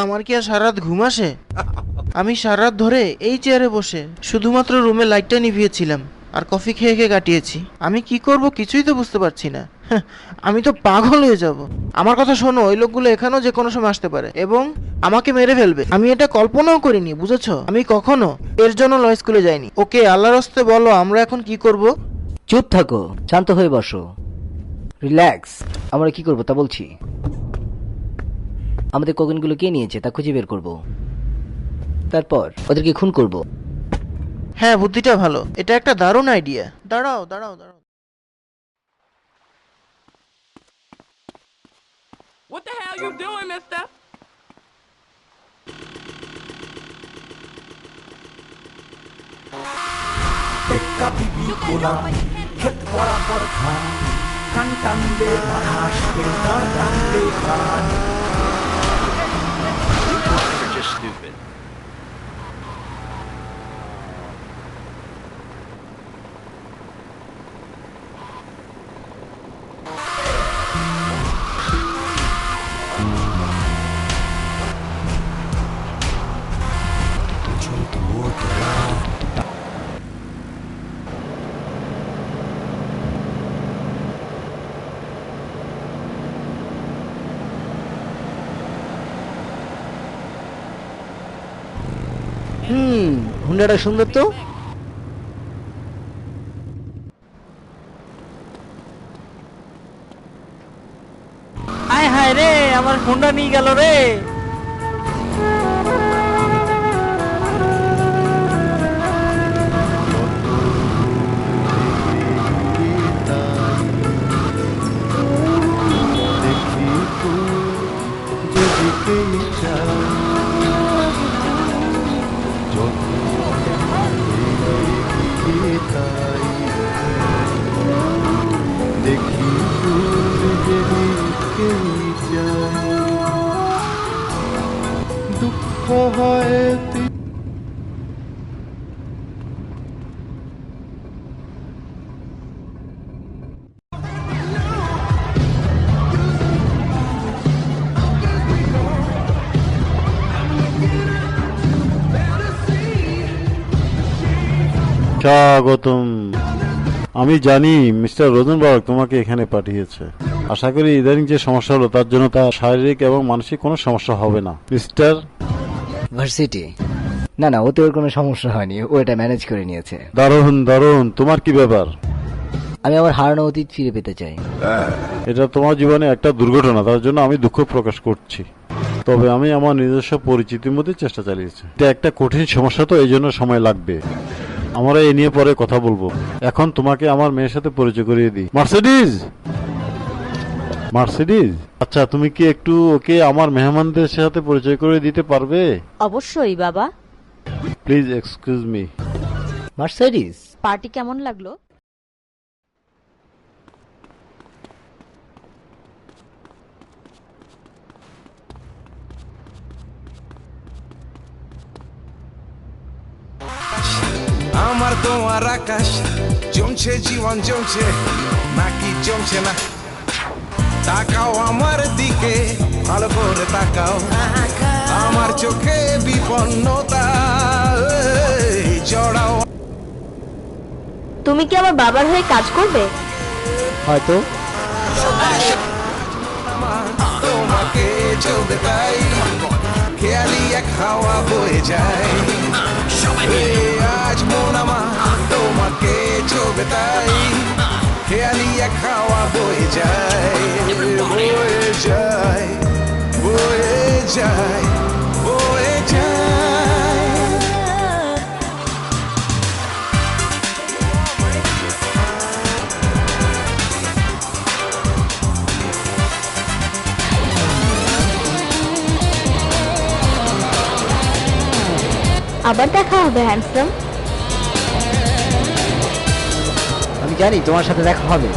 আমার কি আর সারা রাত ঘুম আসে? আমি সারা রাত ধরে এই চেয়ারে বসে শুধুমাত্র রুমে লাইটটা নিভিয়েছিলাম আর কফি খেয়ে খেয়ে কাটিয়েছি। আমি কি করব কিছুই তো বুঝতে পারছি না। আমি তো পাগল হয়ে যাব। আমার কথা শোনো, ওই লোকগুলো এখানেও যে কোনো সময় আসতে পারে এবং আমাকে মেরে ফেলবে। আমি এটা কল্পনাও করিনি, বুঝেছো? আমি কখনো এর জন্য ল স্কুলে যাইনি। ওকে, আল্লাহর হস্তে বলো আমরা এখন কি করব? চুপ থাকো, শান্ত হয়ে বসো, রিল্যাক্স। আমরা কি করব তা বলছি। আমাদের কোকেনগুলো কে নিয়েছে তা খুঁজে বের করব, তারপর ওদেরকে খুন করব। হ্যাঁ, বুদ্ধিটা ভালো। এটা একটা দারুণ আইডিয়া। দাঁড়াও দাঁড়াও দাঁড়াও। What the hell you doing, mister? টেক্কা বিবি গোলাম ক্ষেত বরাবর খান কান টানলে মাস টান টানলে খান They're just stupid. হুন্ডাটা সুন্দর তো। হায় হায় রে, আমার ফোনটা নিয়ে গেল রে। দুঃখ হয় স্বাগতম। আমি জানি মিস্টার রোজেনবার্গ তোমাকে এখানে পাঠিয়েছে। আশা করি ইদানিং যে সমস্যা হলো তার জন্য তার শারীরিক এবং মানসিক কোনো সমস্যা হবে না। মিস্টার ভার্সিটি, না না, ওতে ওর কোনো সমস্যা হয়নি, ও এটা ম্যানেজ করে নিয়েছে। দারুণ দারুণ, তোমার কি ব্যাপার? আমি আমার হারানো অতীত ফিরে পেতে চাই। এটা তোমার জীবনে একটা দুর্ঘটনা, তার জন্য আমি দুঃখ প্রকাশ করছি। তবে আমি আমার নিজস্ব পরিচিতির মধ্যে চেষ্টা চালিয়েছি। এটা একটা কঠিন সমস্যা, তো এই জন্য সময় লাগবে। আমরা এ নিয়ে পরে কথা বলবো। এখন তোমাকে আমার মেয়ের সাথে পরিচয় করিয়ে দিই। মার্সিডিজ, মার্সিডিজ, আচ্ছা তুমি কি একটু ওকে আমার মেহমানদের সাথে পরিচয় করে দিতে পারবে? অবশ্যই বাবা। Please excuse me. Mercedes, party কেমন লাগলো? আমার তোমার আকাশ জমছে, জীবন জমছে নাকি জমছে না, তাকাও আমার দিকে, ভালো করে তাকাও। আমার চোখে বিপন্নতা জড়াও। তুমি কি আমার বাবার হয়ে কাজ করবে? হয়তো। তোমাকে চলতে তাই খেয়ালি এক হাওয়া বয়ে যায়। আজ মন আমার তোমাকে চলবে তাই খেয়ালি এক হাওয়া বয়ে যায়, বয়ে যায়, বয়ে যায়, বয়ে যায়। আবার দেখা হবে হ্যান্ডসাম। আমি জানি তোমার সাথে দেখা হবে।